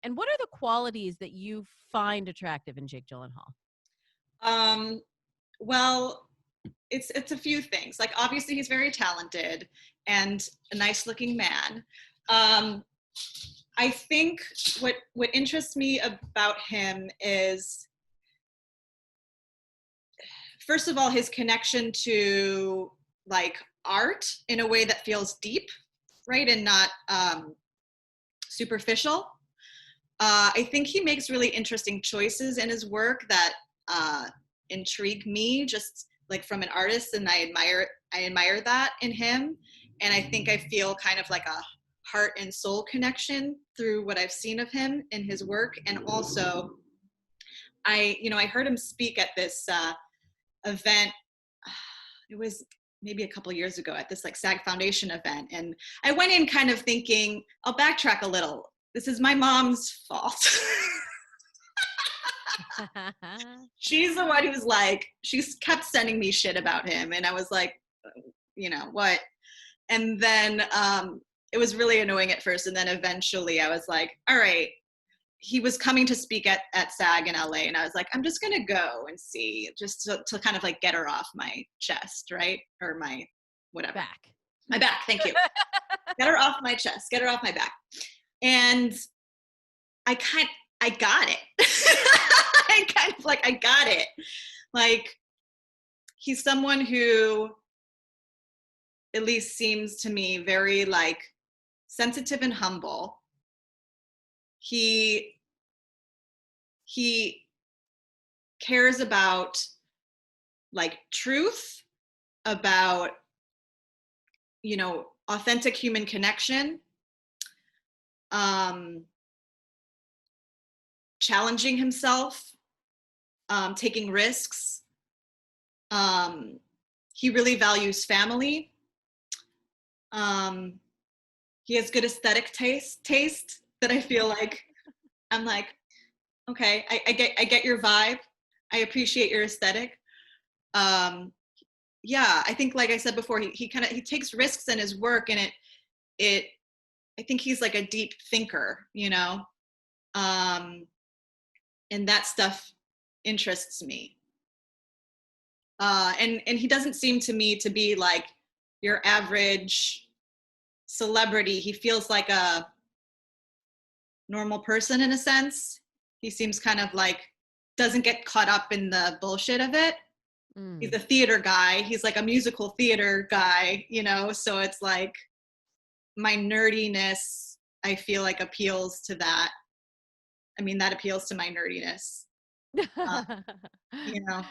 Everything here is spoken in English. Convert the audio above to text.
And what are the qualities that you find attractive in Jake Gyllenhaal? Um, well, it's a few things. Like obviously he's very talented and a nice looking man. Um, I think what interests me about him is first of all his connection to like art in a way that feels deep, right, and not superficial. I think he makes really interesting choices in his work that uh, intrigue me, just like from an artist, and I admire that in him, and I think I feel kind of like a heart and soul connection through what I've seen of him in his work, and also I heard him speak at this event. It was maybe a couple years ago at this like SAG Foundation event, and I went in kind of thinking, I'll backtrack a little. This is my mom's fault. She's the one who's like, she's kept sending me shit about him, and I was like, what? And then it was really annoying at first, and then eventually I was like, all right. He was coming to speak at SAG in LA, and I was like, I'm just gonna go and see, just to kind of like get her off my chest, right? Or my whatever. Back. My back, thank you. Get her off my chest, get her off my back. And I got it. I kind of like, I got it. Like, he's someone who at least seems to me very like sensitive and humble. He cares about like truth, about authentic human connection, um challenging himself, taking risks. He really values family. He has good aesthetic taste that I feel like I'm like, okay, I get your vibe. I appreciate your aesthetic. Yeah, I think like I said before, he takes risks in his work, and it I think he's like a deep thinker, and that stuff interests me. And he doesn't seem to me to be like your average celebrity. He feels like a normal person in a sense. He seems kind of like doesn't get caught up in the bullshit of it. He's a theater guy. He's like a musical theater guy, so it's like my nerdiness, I feel like appeals to that. I mean, that appeals to my nerdiness. Uh, you know.